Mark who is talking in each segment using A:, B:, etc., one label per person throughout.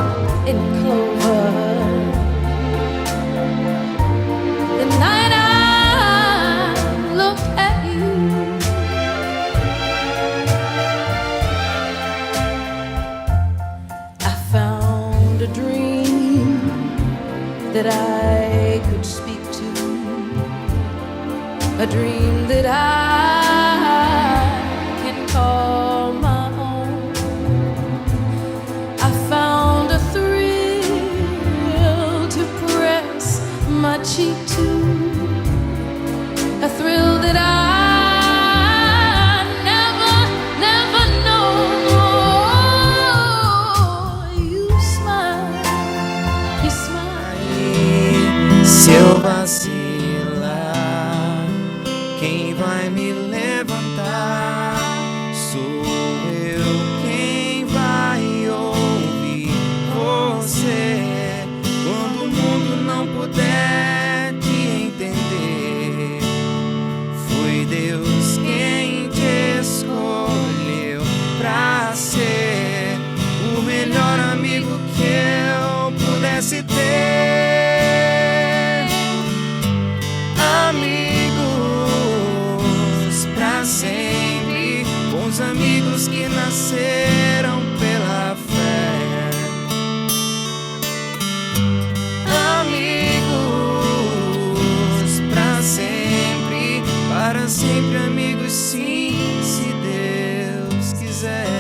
A: up in clover. The night I looked at you, I found a dream that I could speak to, a dream that I can call my own. I found a thrill to press my cheek to, a thrill that I never known. You smile, you smile.
B: Se eu vacilar, quem vai me levantar? Sou eu quem vai ouvir você. Quando o mundo não puder te entender, foi Deus quem te escolheu pra ser o melhor amigo que eu pudesse ter. Amigos pra sempre, bons amigos que nasceram pela fé. Amigos pra sempre, para sempre amigos, sim, se Deus quiser.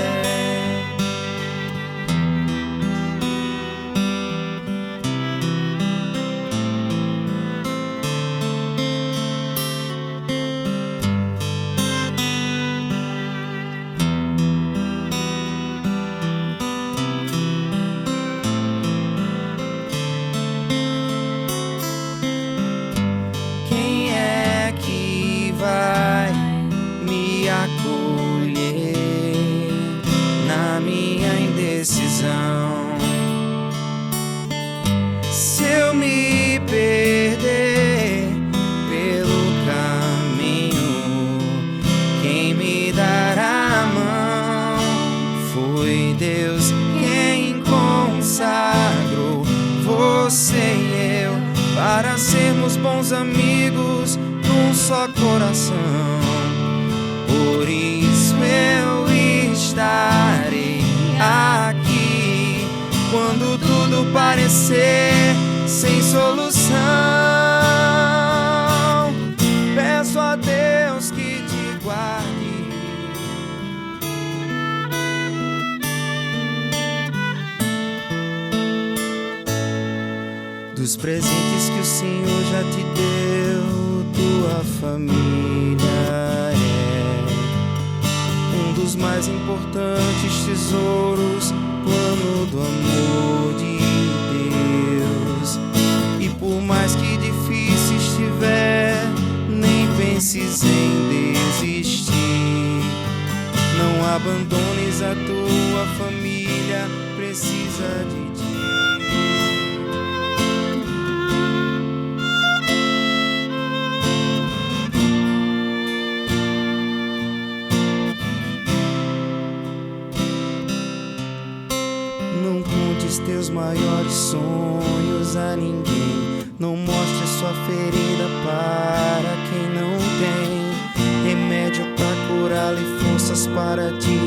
B: Quem é que vai me acolher na minha indecisão? Se eu me perder pelo caminho, quem me dará a mão? Foi Deus quem consagrou você e eu para sermos bons amigos num só coração. Por isso eu estarei aqui quando tudo parecer sem solução. Peço a Deus que te guarde, dos presentes que o Senhor já te deu. Tua família é um dos mais importantes tesouros, plano do amor de Deus. E por mais que difícil estiver, nem penses em desistir. Não abandones a tua família, precisa de ti. Não contes teus maiores sonhos a ninguém. Não mostre sua ferida para quem não tem remédio para curá-la e forças para te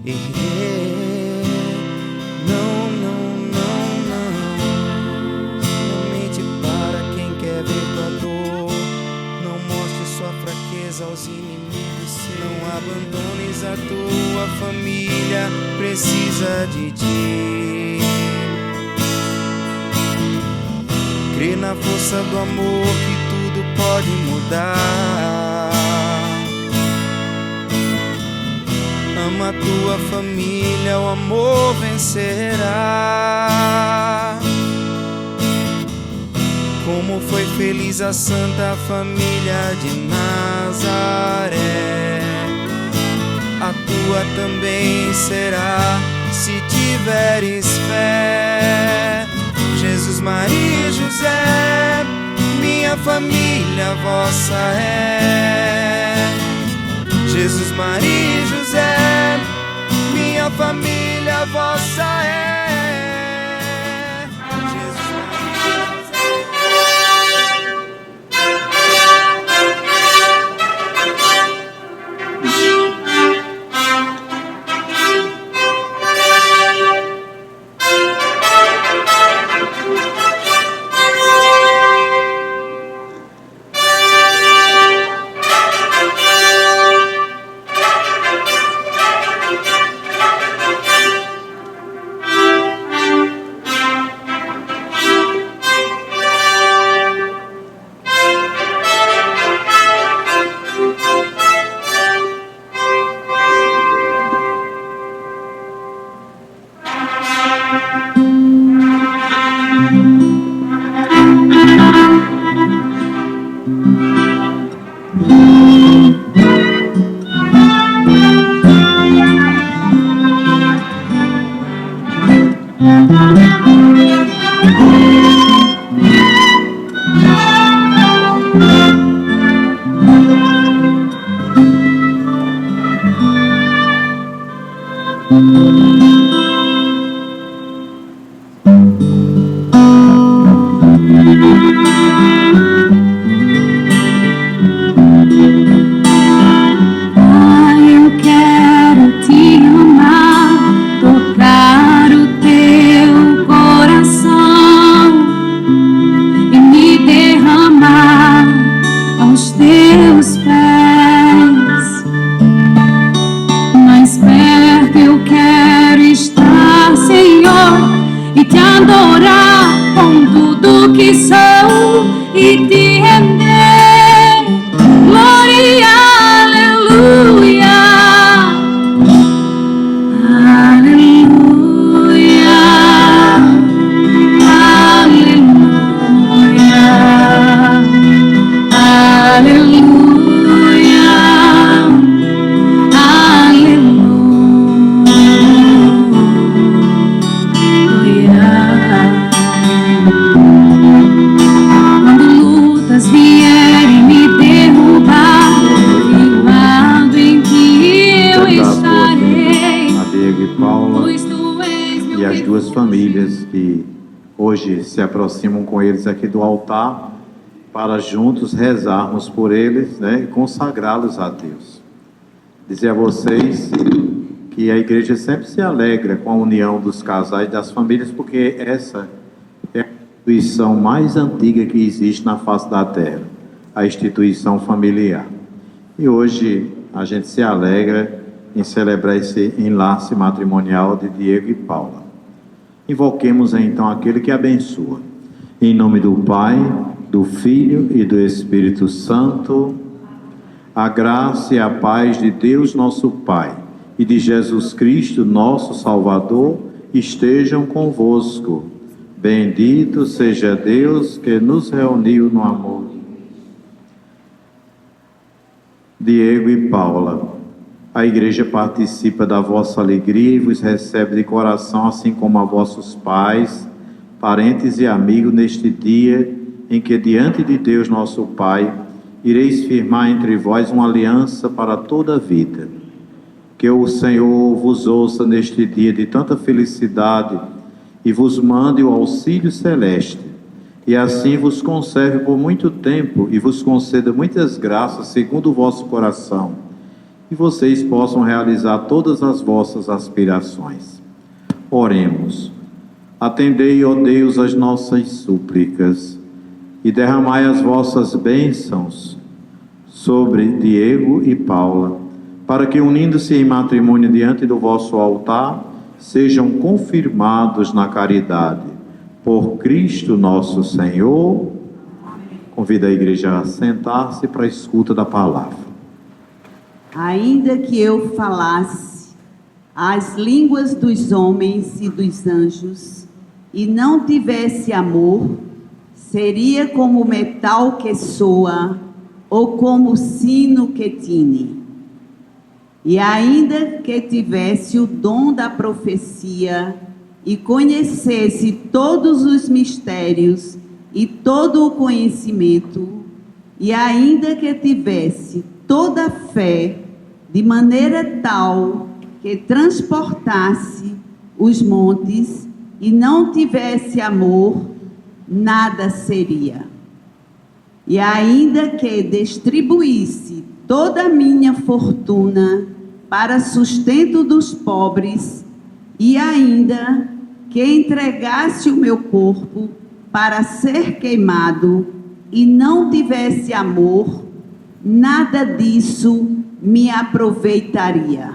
B: erguer. Não, não, não, não. Somente para quem quer ver tua dor. Não mostre sua fraqueza aos inimigos. Não abandones a tua família, precisa de ti. Crê na força do amor que tudo pode mudar. Ama a tua família, o amor vencerá. Como foi feliz a Santa Família de Nazaré, a tua também será, se tiveres fé. Jesus, Maria e José, minha família vossa é. Jesus, Maria e José, minha família vossa é.
C: Se aproximam com eles aqui do altar para juntos rezarmos por eles, né, e consagrá-los a Deus. Dizer a vocês que a igreja sempre se alegra com a união dos casais e das famílias, porque essa é a instituição mais antiga que existe na face da terra, a instituição familiar. E hoje a gente se alegra em celebrar esse enlace matrimonial de Diego e Paula. Invoquemos então aquele que abençoa. Em nome do Pai, do Filho e do Espírito Santo, a graça e a paz de Deus nosso Pai e de Jesus Cristo, nosso Salvador, estejam convosco. Bendito seja Deus que nos reuniu no amor. Diego e Paula, a igreja participa da vossa alegria e vos recebe de coração, assim como a vossos pais, parentes e amigos, neste dia em que, diante de Deus nosso Pai, ireis firmar entre vós uma aliança para toda a vida. Que o Senhor vos ouça neste dia de tanta felicidade e vos mande o auxílio celeste, e assim vos conserve por muito tempo e vos conceda muitas graças segundo o vosso coração, e vocês possam realizar todas as vossas aspirações. Oremos. Atendei, ó Deus, as nossas súplicas e derramai as vossas bênçãos sobre Diego e Paula, para que, unindo-se em matrimônio diante do vosso altar, sejam confirmados na caridade. Por Cristo nosso Senhor. Convido a igreja a sentar-se para a escuta da palavra.
D: Ainda que eu falasse as línguas dos homens e dos anjos e não tivesse amor, seria como metal que soa ou como sino que tine. E ainda que tivesse o dom da profecia e conhecesse todos os mistérios e todo o conhecimento, e ainda que tivesse toda a fé, de maneira tal que transportasse os montes e não tivesse amor, nada seria. E ainda que distribuísse toda a minha fortuna para sustento dos pobres, e ainda que entregasse o meu corpo para ser queimado e não tivesse amor, nada disso me aproveitaria.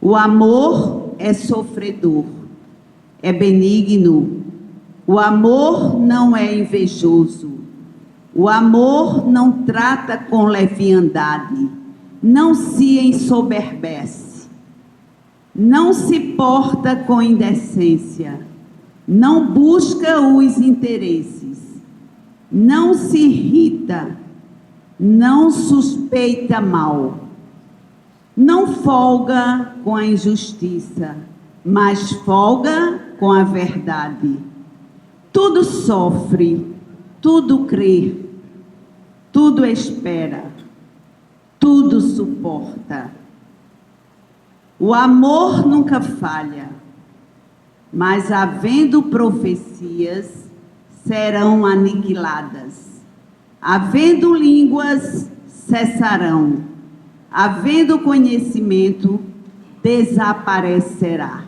D: O amor é sofredor, é benigno. O amor não é invejoso. O amor não trata com leviandade, não se ensoberbece, não se porta com indecência, não busca os interesses, não se irrita, não suspeita mal, não folga com a injustiça, mas folga com a verdade. Tudo sofre, tudo crê, tudo espera, tudo suporta. O amor nunca falha, mas havendo profecias, serão aniquiladas. Havendo línguas, cessarão. Havendo conhecimento, desaparecerá.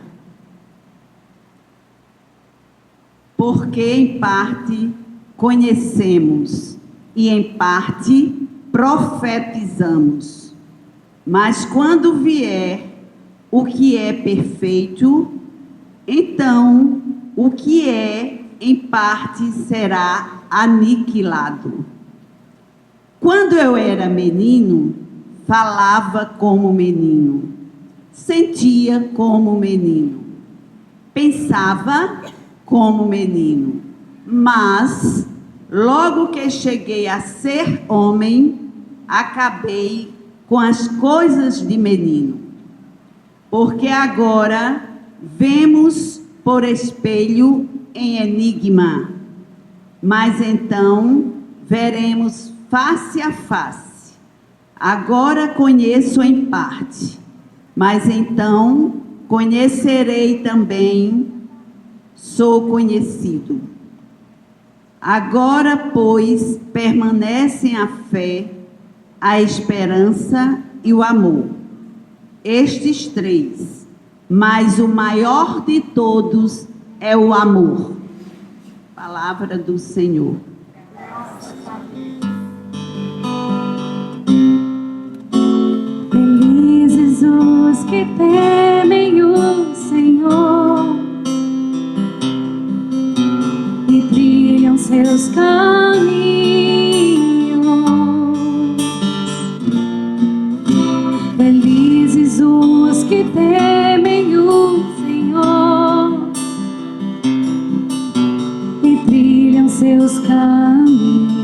D: Porque em parte conhecemos e em parte profetizamos. Mas quando vier o que é perfeito, então o que é em parte será aniquilado. Quando eu era menino, falava como menino, sentia como menino, pensava como menino, mas logo que cheguei a ser homem, acabei com as coisas de menino. Porque agora vemos por espelho em enigma, mas então veremos face a face. Agora conheço em parte, mas então conhecerei também, sou conhecido. Agora, pois, permanecem a fé, a esperança e o amor. Estes três, mas o maior de todos é o amor. Palavra do Senhor.
E: Felizes os que temem o Senhor e trilham seus caminhos. Felizes os que temem o Senhor e trilham seus caminhos.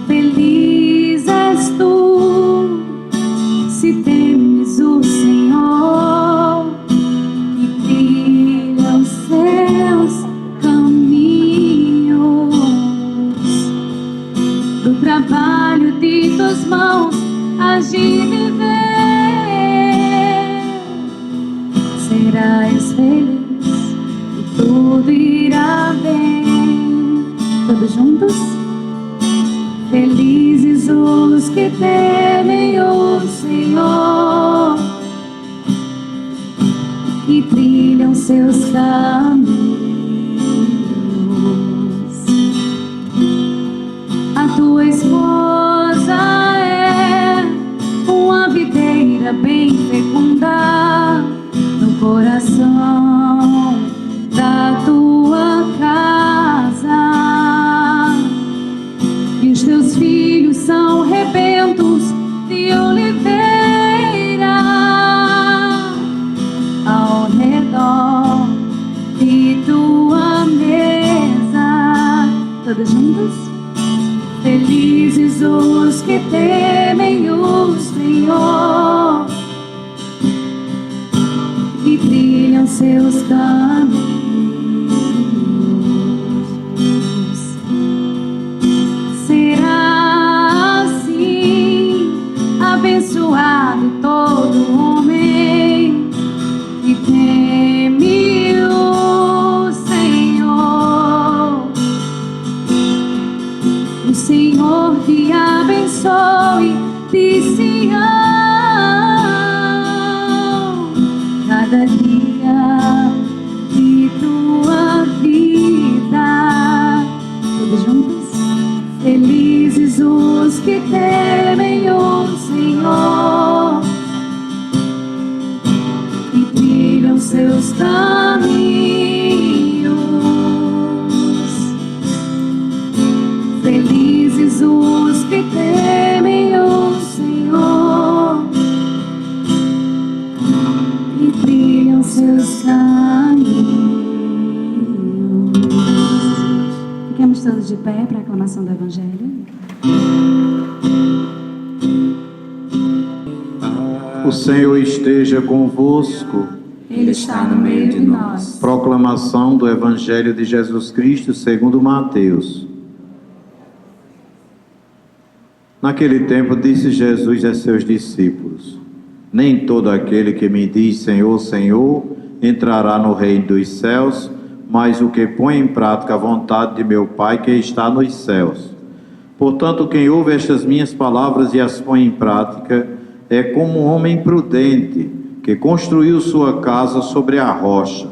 E: Feliz és tu, se temes o Senhor e trilha os seus caminhos. Do trabalho de tuas mãos hás de viver, serás feliz e tudo irá bem. Todos juntos? Felizes os que temem o Senhor e trilham seus caminhos. A tua esposa é uma videira bem fecunda no coração da tua casa. E os teus filhos são rebentos de oliveira ao redor de tua mesa. Todos juntos? Felizes os que temem o Senhor e trilham seus caminhos. Abençoado todo homem que teme o Senhor. O Senhor te abençoe de Sião, cada dia de tua vida. Todos juntos? Felizes os que temem o Senhor e trilham seus caminhos. Felizes os que temem o Senhor e trilham seus caminhos. Fiquemos todos de pé para a aclamação do Evangelho.
C: O Senhor esteja convosco.
E: Ele está no meio de nós.
C: Proclamação do Evangelho de Jesus Cristo segundo Mateus. Naquele tempo disse Jesus a seus discípulos: nem todo aquele que me diz Senhor, Senhor, entrará no reino dos céus, mas o que põe em prática a vontade de meu Pai que está nos céus. Portanto, quem ouve estas minhas palavras e as põe em prática é como um homem prudente que construiu sua casa sobre a rocha.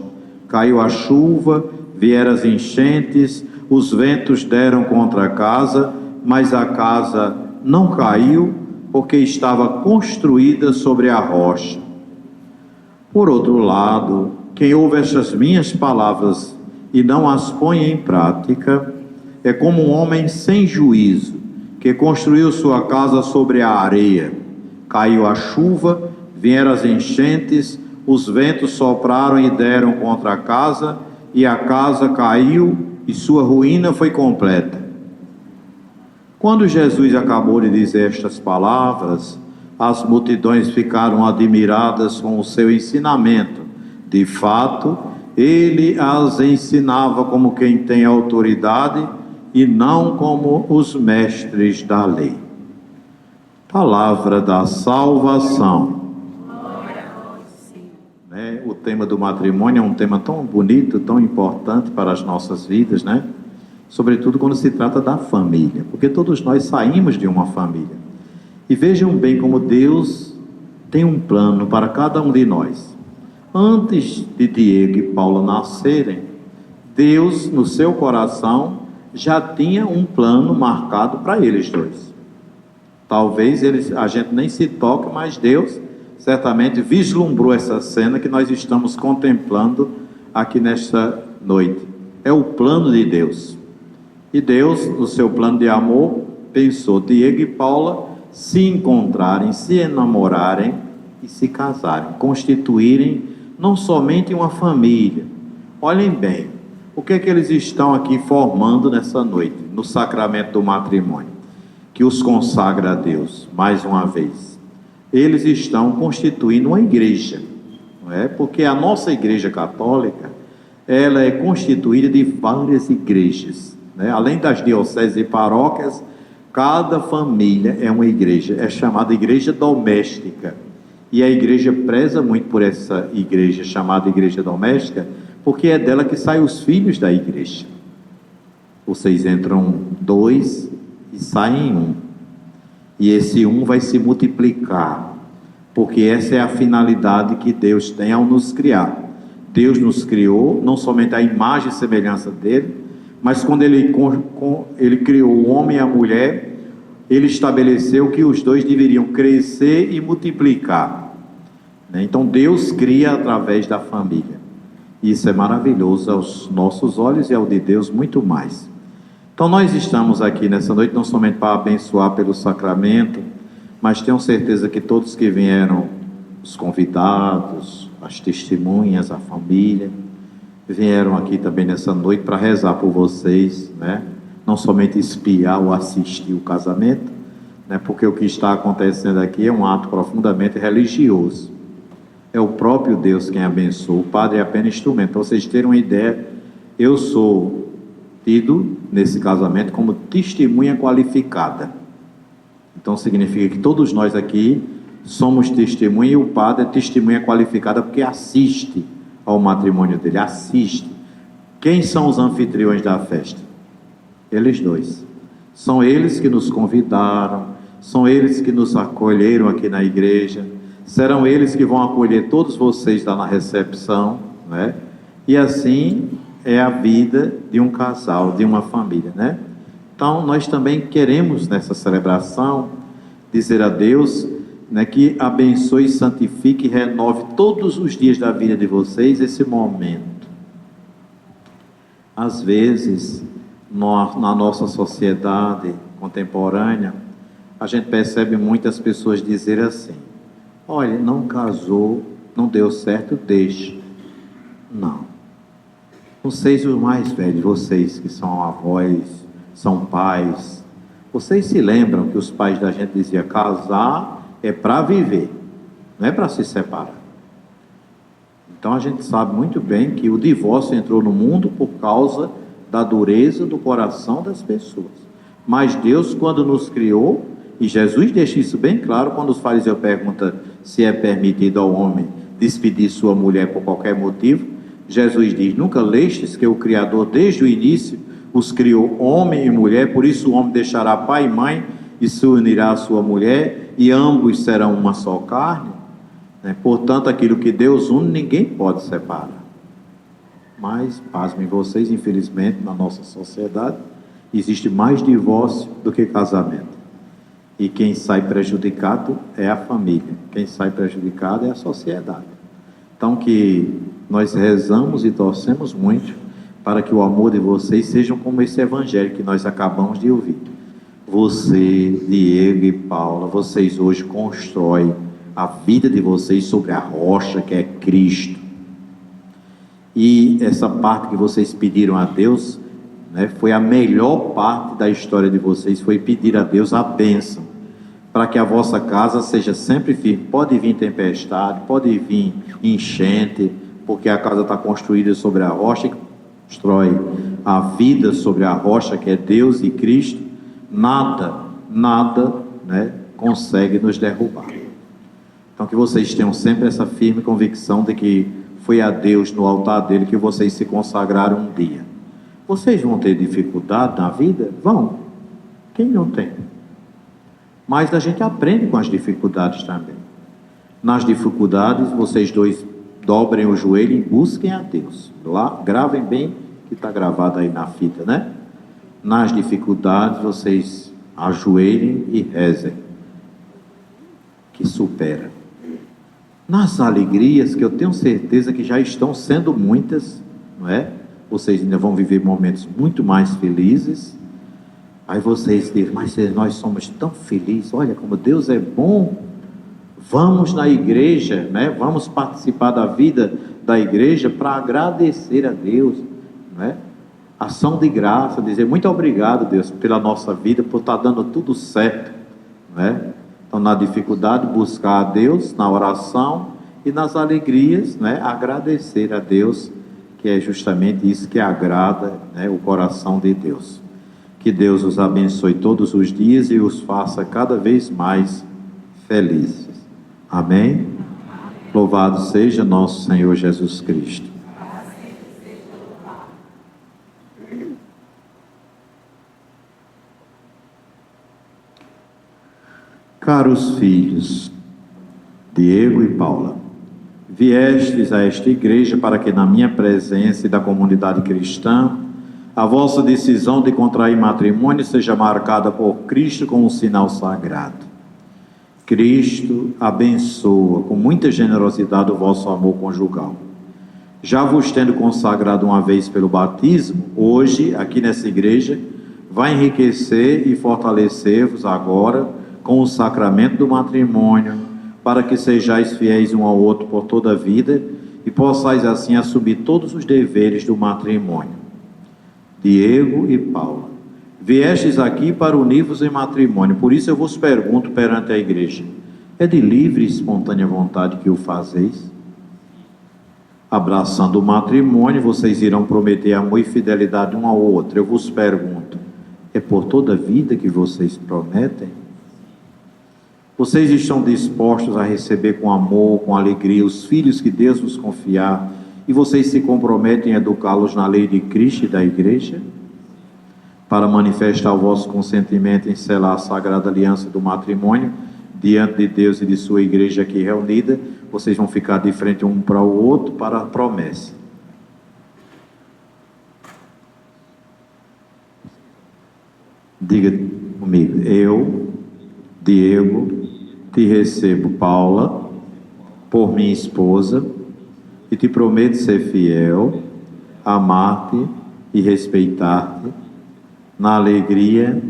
C: Caiu a chuva, vieram as enchentes, os ventos deram contra a casa, mas a casa não caiu, porque estava construída sobre a rocha. Por outro lado, quem ouve estas minhas palavras e não as põe em prática, é como um homem sem juízo, que construiu sua casa sobre a areia. Caiu a chuva, vieram as enchentes, os ventos sopraram e deram contra a casa, e a casa caiu, e sua ruína foi completa. Quando Jesus acabou de dizer estas palavras, as multidões ficaram admiradas com o seu ensinamento. De fato, ele as ensinava como quem tem autoridade e não como os mestres da lei. Palavra da salvação. O tema do matrimônio é um tema tão bonito, tão importante para as nossas vidas, né? Sobretudo quando se trata da família, porque todos nós saímos de uma família. E vejam bem como Deus tem um plano para cada um de nós. Antes de Diego e Paula nascerem, Deus, no seu coração, já tinha um plano marcado para eles dois. Talvez a gente nem se toque, mas Deus certamente vislumbrou essa cena que nós estamos contemplando aqui nesta noite. É o plano de Deus. E Deus, no seu plano de amor, pensou Diego e Paula se encontrarem, se enamorarem e se casarem, constituírem não somente uma família. Olhem bem, o que é que eles estão aqui formando nessa noite, no sacramento do matrimônio, que os consagra a Deus, mais uma vez. Eles estão constituindo uma igreja, não é? Porque a nossa igreja católica, ela é constituída de várias igrejas, né? Além das dioceses e paróquias, cada família é uma igreja, é chamada igreja doméstica. E a igreja preza muito por essa igreja chamada igreja doméstica, porque é dela que saem os filhos da igreja. Vocês entram 2 e saem 1. E esse 1 vai se multiplicar, porque essa é a finalidade que Deus tem ao nos criar. Deus nos criou, não somente a imagem e semelhança dele, mas quando ele criou o homem e a mulher, ele estabeleceu que os dois deveriam crescer e multiplicar. Então Deus cria através da família. Isso é maravilhoso aos nossos olhos e ao de Deus muito mais. Então nós estamos aqui nessa noite não somente para abençoar pelo sacramento, mas tenho certeza que todos que vieram, os convidados, as testemunhas, a família, vieram aqui também nessa noite para rezar por vocês, né? Não somente espiar ou assistir o casamento, né? Porque o que está acontecendo aqui é um ato profundamente religioso. É o próprio Deus quem abençoa, o padre é apenas instrumento. Para vocês terem uma ideia, eu sou tido nesse casamento como testemunha qualificada. Então significa que todos nós aqui somos testemunha, e o padre é testemunha qualificada porque assiste ao matrimônio dele, assiste. Quem são os anfitriões da festa? Eles dois. São eles que nos convidaram, são eles que nos acolheram aqui na igreja, serão eles que vão acolher todos vocês lá na recepção, né? E assim é a vida de um casal, de uma família, né? Então nós também queremos nessa celebração dizer a Deus, né, que abençoe, santifique e renove todos os dias da vida de vocês esse momento. Às vezes, na nossa sociedade contemporânea, a gente percebe muitas pessoas dizer assim: olha, não casou, não deu certo, deixa. Não. Vocês, os mais velhos, vocês que são avós, são pais, vocês se lembram que os pais da gente diziam: casar é para viver, não é para se separar. Então a gente sabe muito bem que o divórcio entrou no mundo por causa da dureza do coração das pessoas. Mas Deus, quando nos criou, E Jesus deixa isso bem claro quando os fariseus perguntam se é permitido ao homem despedir sua mulher por qualquer motivo. Jesus diz: nunca lestes que o Criador desde o início os criou homem e mulher, por isso o homem deixará pai e mãe e se unirá à sua mulher, e ambos serão uma só carne, né? Portanto, aquilo que Deus une, ninguém pode separar. Mas, pasmem vocês, infelizmente, na nossa sociedade, existe mais divórcio do que casamento. E quem sai prejudicado é a família, quem sai prejudicado é a sociedade. Então, que nós rezamos e torcemos muito para que o amor de vocês seja como esse evangelho que nós acabamos de ouvir. Você, Diego e Paula, vocês hoje constroem a vida de vocês sobre a rocha que é Cristo. E essa parte que vocês pediram a Deus, né, foi a melhor parte da história de vocês, foi pedir a Deus a bênção, para que a vossa casa seja sempre firme. Pode vir tempestade, pode vir enchente, porque a casa está construída sobre a rocha, que constrói a vida sobre a rocha que é Deus e Cristo. Nada, né, consegue nos derrubar. Então que vocês tenham sempre essa firme convicção de que foi a Deus no altar dele que vocês se consagraram um dia. Vocês vão ter dificuldade na vida? Vão. Quem não tem? Mas a gente aprende com as dificuldades também. Nas dificuldades, vocês dois dobrem o joelho e busquem a Deus. Lá, gravem bem, que está gravado aí na fita, né? Nas dificuldades, vocês ajoelhem e rezem, que supera. Nas alegrias, que eu tenho certeza que já estão sendo muitas, não é? Vocês ainda vão viver momentos muito mais felizes. Aí vocês dizem: mas nós somos tão felizes, olha como Deus é bom. Vamos na igreja, né? Vamos participar da vida da igreja para agradecer a Deus, não é? Ação de graça, dizer muito obrigado, Deus, pela nossa vida, por estar dando tudo certo, não é? Então, na dificuldade, buscar a Deus, na oração, e nas alegrias, né, agradecer a Deus, que é justamente isso que agrada, né, o coração de Deus. Que Deus os abençoe todos os dias e os faça cada vez mais felizes. Amém? Louvado seja nosso Senhor Jesus Cristo. Caros filhos, Diego e Paula, viestes a esta igreja para que na minha presença e da comunidade cristã, a vossa decisão de contrair matrimônio seja marcada por Cristo com um sinal sagrado. Cristo abençoa com muita generosidade o vosso amor conjugal. Já vos tendo consagrado uma vez pelo batismo, hoje, aqui nessa igreja, vai enriquecer e fortalecer-vos agora com o sacramento do matrimônio, para que sejais fiéis um ao outro por toda a vida e possais assim assumir todos os deveres do matrimônio. Diego e Paula, viestes aqui para unir-vos em matrimônio, por isso eu vos pergunto perante a igreja: é de livre e espontânea vontade que o fazeis? Abraçando o matrimônio, vocês irão prometer amor e fidelidade um ao outro. Eu vos pergunto: é por toda a vida que vocês prometem? Vocês estão dispostos a receber com amor, com alegria, os filhos que Deus vos confiar, e vocês se comprometem a educá-los na lei de Cristo e da igreja? Para manifestar o vosso consentimento em selar a sagrada aliança do matrimônio, diante de Deus e de sua igreja aqui reunida, vocês vão ficar de frente um para o outro para a promessa. Diga comigo: eu, Diego, te recebo, Paula, por minha esposa, e te prometo ser fiel, amar-te e respeitar-te, na alegria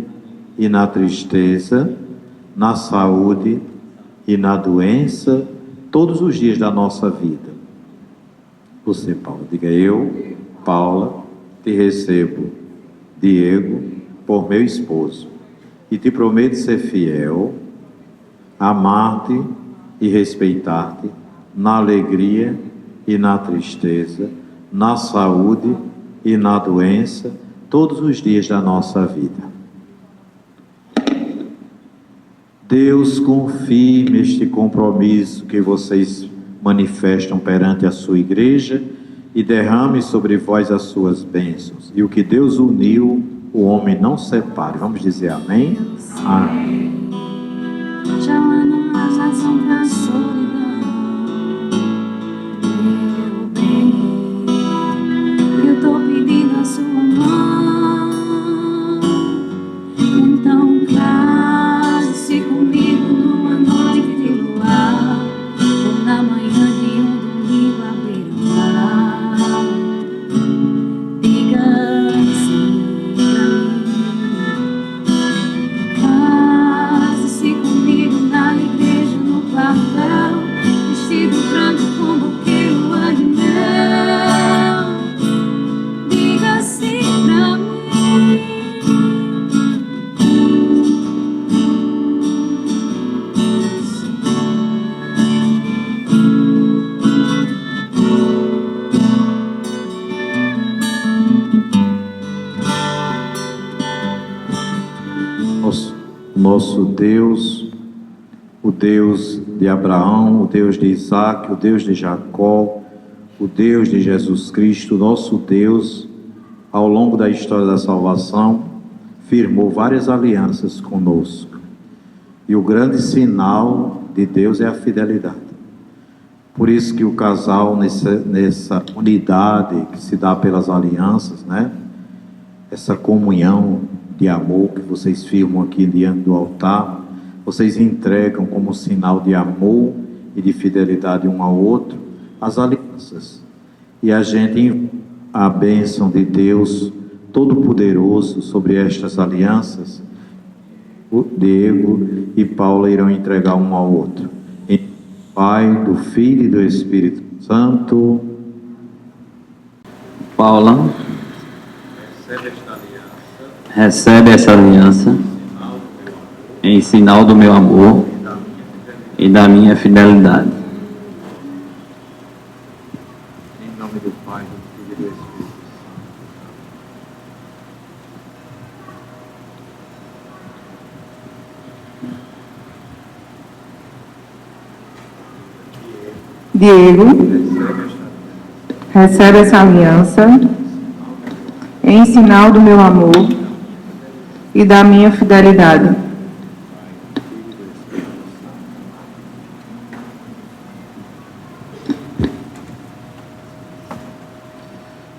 C: e na tristeza, na saúde e na doença, todos os dias da nossa vida. Você, Paula, diga: eu, Paula, te recebo, Diego, por meu esposo, e te prometo ser fiel, amar-te e respeitar-te, na alegria e na tristeza, na saúde e na doença, todos os dias da nossa vida. Deus, confirme este compromisso que vocês manifestam perante a sua igreja e derrame sobre vós as suas bênçãos. E o que Deus uniu, o homem não separe. Vamos dizer amém? Amém.
E: Já não há razão pra solidão, meu bem. Eu tô pedindo a sua mão, então case-se comigo numa noite de luar, ou na manhã de um domingo à beira-mar. Diga sim pra mim. Case-se comigo na igreja, no quartel, vestido branco com buquê, lua de mel. Diga sim pra mim.
C: Nosso Deus, o Deus de Abraão, o Deus de Isaac, o Deus de Jacó, o Deus de Jesus Cristo, nosso Deus, ao longo da história da salvação, firmou várias alianças conosco. E o grande sinal de Deus é a fidelidade. Por isso que o casal, nessa unidade que se dá pelas alianças, né? Essa comunhão de amor que vocês firmam aqui diante do altar, vocês entregam como sinal de amor e de fidelidade um ao outro as alianças. E a gente, a bênção de Deus Todo-Poderoso sobre estas alianças, o Diego e Paula irão entregar um ao outro. Em nome do Pai, do Filho e do Espírito Santo.
F: Paula, recebe essa aliança em sinal do meu amor e da minha fidelidade.
C: Em nome do Pai, do Filho e do Espírito Santo.
G: Diego, recebe essa aliança em sinal do meu amor e da minha fidelidade.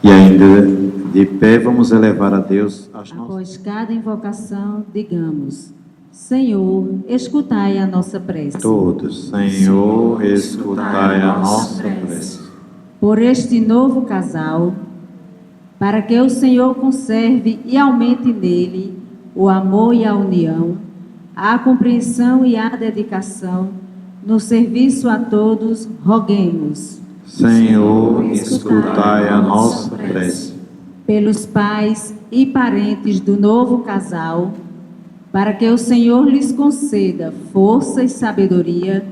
C: E ainda de pé, vamos elevar a Deus as nossas.
H: Após cada invocação, digamos: Senhor, escutai a nossa prece.
C: Todos, Senhor, escutai a nossa prece.
H: Por este novo casal, para que o Senhor conserve e aumente nele o amor e a união, a compreensão e a dedicação, no serviço a todos, roguemos.
C: Senhor, escutai a nossa prece.
H: Pelos pais e parentes do novo casal, para que o Senhor lhes conceda força e sabedoria,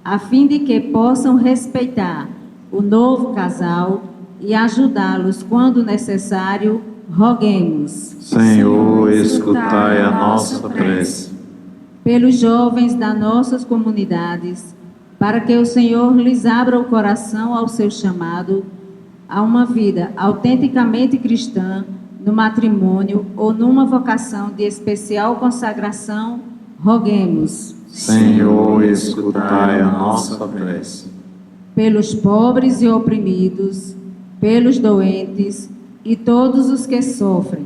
H: a fim de que possam respeitar o novo casal e ajudá-los quando necessário, roguemos.
C: Senhor, escutai a nossa prece.
H: Pelos jovens das nossas comunidades, para que o Senhor lhes abra o coração ao seu chamado, a uma vida autenticamente cristã, no matrimônio ou numa vocação de especial consagração, roguemos.
C: Senhor, escutai a nossa prece.
H: Pelos pobres e oprimidos, pelos doentes e todos os que sofrem,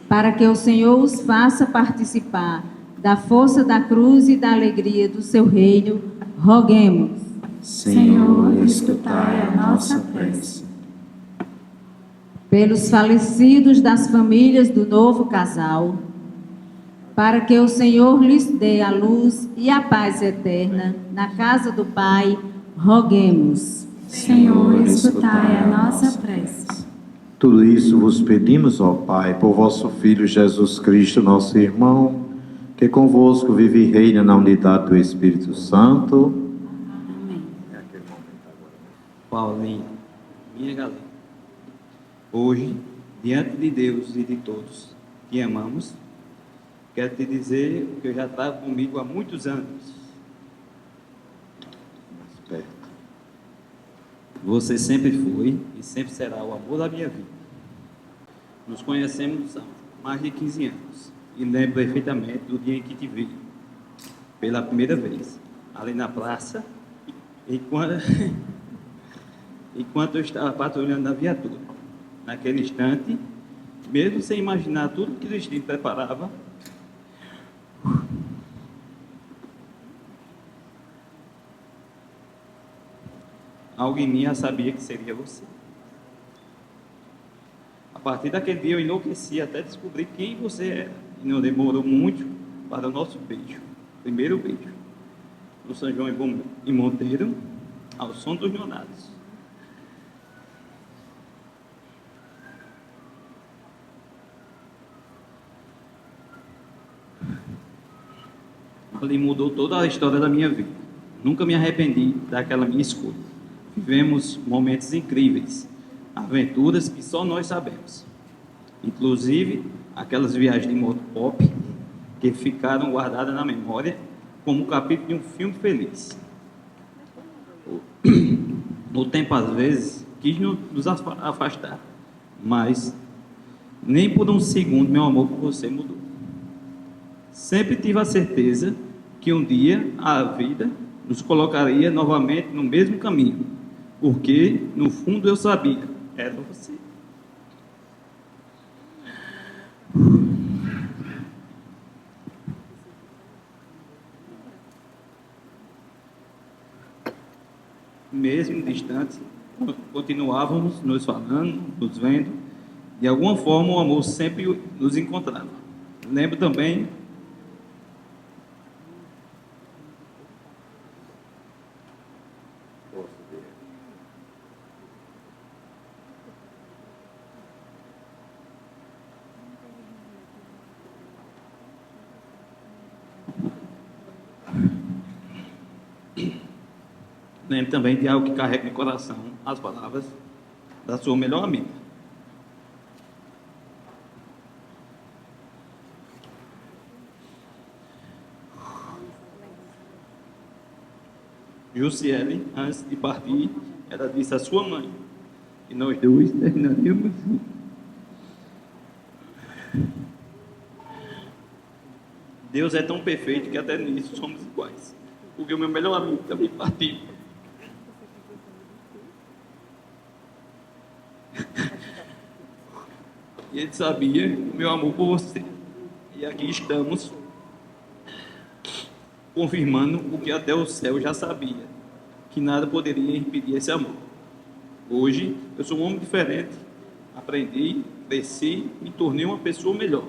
H: para que o Senhor os faça participar da força da cruz e da alegria do seu reino, roguemos.
E: Senhor, escutai a nossa prece.
H: Pelos falecidos das famílias do novo casal, para que o Senhor lhes dê a luz e a paz eterna na casa do Pai, roguemos.
E: Senhor, escutai a nossa prece.
C: Tudo isso vos pedimos, ó Pai, por vosso Filho Jesus Cristo, nosso irmão, que convosco vive e reina na unidade do Espírito Santo.
E: Amém.
F: Paulinho, minha galera, hoje, diante de Deus e de todos que amamos,
I: Quero te dizer que eu já trago comigo há muitos anos.
C: Mais perto.
I: Você sempre foi e sempre será o amor da minha vida. Nos conhecemos há mais de 15 anos e lembro perfeitamente do dia em que te vi pela primeira vez, ali na praça, enquanto eu estava patrulhando na viatura. Naquele instante, mesmo sem imaginar tudo que o destino preparava, algo em mim já sabia que seria você. A partir daquele dia eu enlouqueci até descobrir quem você era. E não demorou muito para o nosso beijo. Primeiro beijo. No São João e Monteiro, ao som dos nonados. Ali mudou toda a história da minha vida. Nunca me arrependi daquela minha escolha. Vivemos momentos incríveis, aventuras que só nós sabemos. Inclusive, aquelas viagens de moto pop que ficaram guardadas na memória como um capítulo de um filme feliz. O tempo, às vezes, quis nos afastar, mas nem por um segundo meu amor por você mudou. Sempre tive a certeza que um dia a vida nos colocaria novamente no mesmo caminho, porque, no fundo, eu sabia, era você. Mesmo distantes, continuávamos nos falando, nos vendo. De alguma forma, o amor sempre nos encontrava. Lembro também de algo que carrega no coração, as palavras da sua melhor amiga. Jussiele, antes de partir, ela disse à sua mãe que nós dois terminaríamos. Deus é tão perfeito que até nisso somos iguais, porque o meu melhor amigo também partiu. E ele sabia o meu amor por você. E aqui estamos, confirmando o que até o céu já sabia, que nada poderia impedir esse amor. Hoje, eu sou um homem diferente. Aprendi, cresci, me tornei uma pessoa melhor.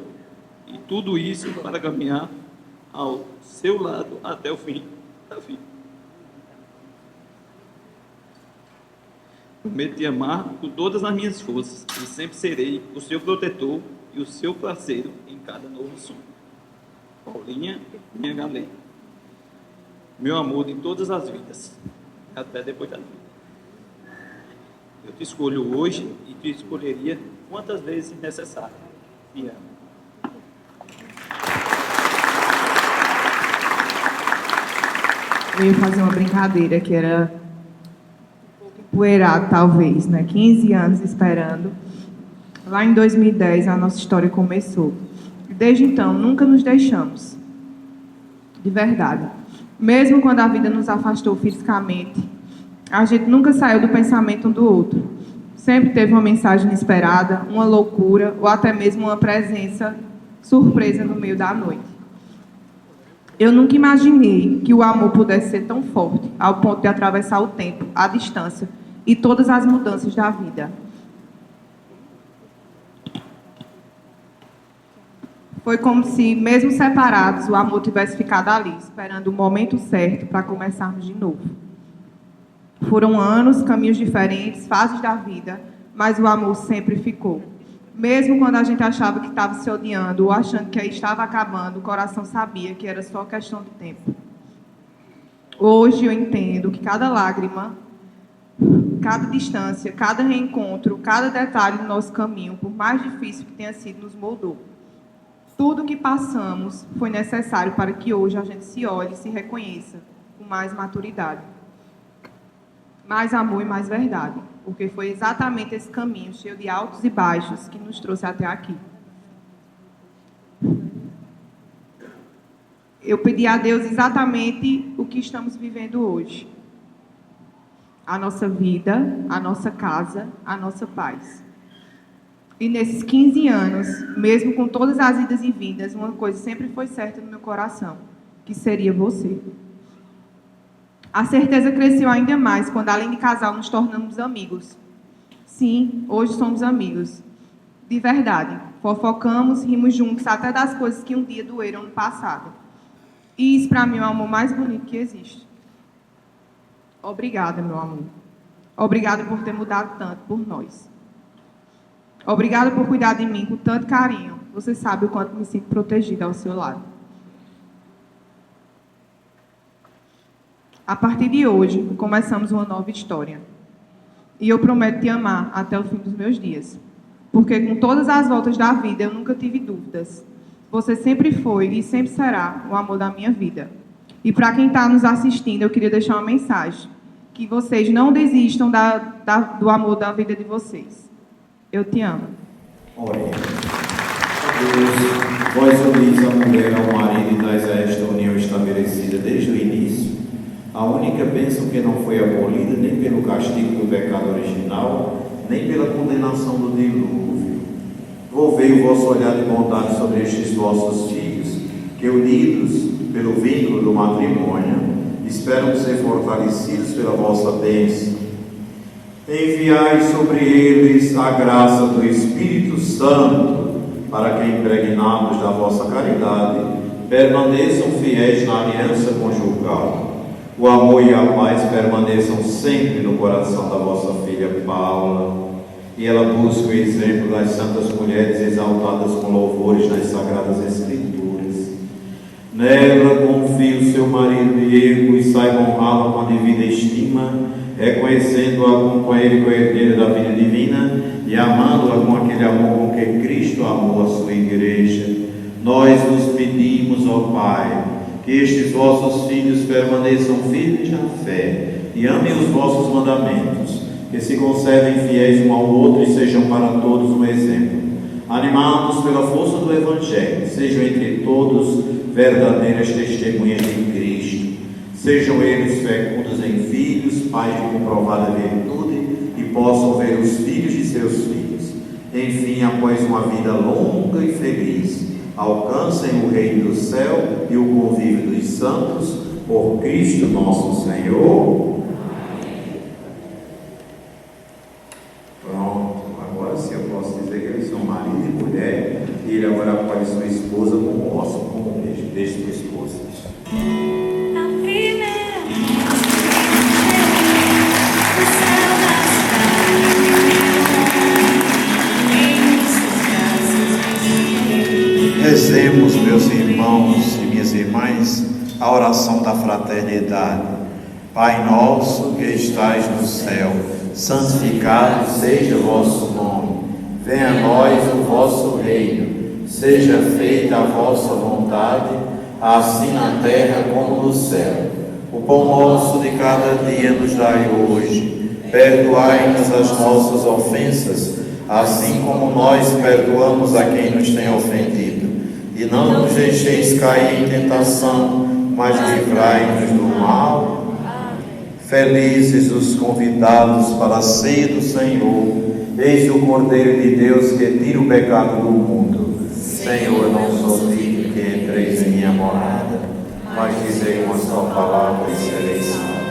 I: E tudo isso para caminhar ao seu lado até o fim da vida. Prometo te amar com todas as minhas forças e sempre serei o seu protetor e o seu parceiro em cada novo sonho. Paulinha, minha galera. Meu amor de todas as vidas, até depois da vida. Eu te escolho hoje e te escolheria quantas vezes necessário. Te amo.
G: Eu ia fazer uma brincadeira que era empoeirado, talvez, né? 15 anos esperando. Lá em 2010, a nossa história começou. E desde então, nunca nos deixamos. De verdade. Mesmo quando a vida nos afastou fisicamente, a gente nunca saiu do pensamento um do outro. Sempre teve uma mensagem inesperada, uma loucura, ou até mesmo uma presença surpresa no meio da noite. Eu nunca imaginei que o amor pudesse ser tão forte, ao ponto de atravessar o tempo, a distância e todas as mudanças da vida. Foi como se, mesmo separados, o amor tivesse ficado ali, esperando o momento certo para começarmos de novo. Foram anos, caminhos diferentes, fases da vida, mas o amor sempre ficou. Mesmo quando a gente achava que estava se odiando ou achando que aí estava acabando, o coração sabia que era só questão de tempo. Hoje eu entendo que cada lágrima, cada distância, cada reencontro, cada detalhe do nosso caminho, por mais difícil que tenha sido, nos moldou. Tudo que passamos foi necessário para que hoje a gente se olhe e se reconheça com mais maturidade, mais amor e mais verdade, porque foi exatamente esse caminho cheio de altos e baixos que nos trouxe até aqui. Eu pedi a Deus exatamente o que estamos vivendo hoje. A nossa vida, a nossa casa, a nossa paz. E nesses 15 anos, mesmo com todas as idas e vindas, uma coisa sempre foi certa no meu coração, que seria você. A certeza cresceu ainda mais quando, além de casal, nos tornamos amigos. Sim, hoje somos amigos. De verdade. Fofocamos, rimos juntos, até das coisas que um dia doeram no passado. E isso, para mim, é o amor mais bonito que existe. Obrigada, meu amor. Obrigada por ter mudado tanto por nós. Obrigada por cuidar de mim com tanto carinho. Você sabe o quanto me sinto protegida ao seu lado. A partir de hoje, começamos uma nova história. E eu prometo te amar até o fim dos meus dias. Porque com todas as voltas da vida, eu nunca tive dúvidas. Você sempre foi e sempre será o amor da minha vida. E para quem está nos assistindo, eu queria deixar uma mensagem. Que vocês não desistam do amor da vida de vocês. Eu te amo.
C: Oremos. Deus, vós unis a mulher ao marido e dais a esta união estabelecida desde o início, a única bênção que não foi abolida nem pelo castigo do pecado original, nem pela condenação do dilúvio. Volvei o vosso olhar de bondade sobre estes vossos filhos, que unidos pelo vínculo do matrimônio, esperam ser fortalecidos pela vossa bênção. Enviai sobre eles a graça do Espírito Santo, para que, impregnados da vossa caridade, permaneçam fiéis na aliança conjugal. O amor e a paz permaneçam sempre no coração da vossa filha Paula, e ela busque o exemplo das santas mulheres exaltadas com louvores nas Sagradas Escrituras. Nela confie o seu marido Diego e saiba honrá-la com a devida estima, reconhecendo-a como companheira e co-herdeira da vida divina e amando-a com aquele amor com que Cristo amou a sua igreja. Nós vos pedimos, ó Pai, que estes vossos filhos permaneçam firmes na fé e amem os vossos mandamentos, que se conservem fiéis um ao outro e sejam para todos um exemplo. Animados pela força do Evangelho, sejam entre todos verdadeiras testemunhas de Cristo. Sejam eles fecundos em filhos, pais de comprovada virtude, e possam ver os filhos de seus filhos. Enfim, após uma vida longa e feliz, alcancem o reino do céu e o convívio dos santos, por Cristo nosso Senhor. Pronto, agora sim eu posso dizer que eles são marido e mulher, e ele agora acolhe sua esposa como osso, como um beijo. Deixe sua esposa. Rezemos, meus irmãos e minhas irmãs, a oração da fraternidade. Pai nosso que estais no céu, santificado seja o vosso nome. Venha a nós o vosso reino. Seja feita a vossa vontade, assim na terra como no céu. O pão nosso de cada dia nos dai hoje. Perdoai-nos as nossas ofensas, assim como nós perdoamos a quem nos tem ofendido. E não nos deixeis cair em tentação, mas livrai-nos do mal. Felizes os convidados para a ceia do Senhor. Eis o Cordeiro de Deus que tira o pecado do mundo. Senhor, não sou digno que entreis em minha morada, mas dizei uma só palavra e serei salvo.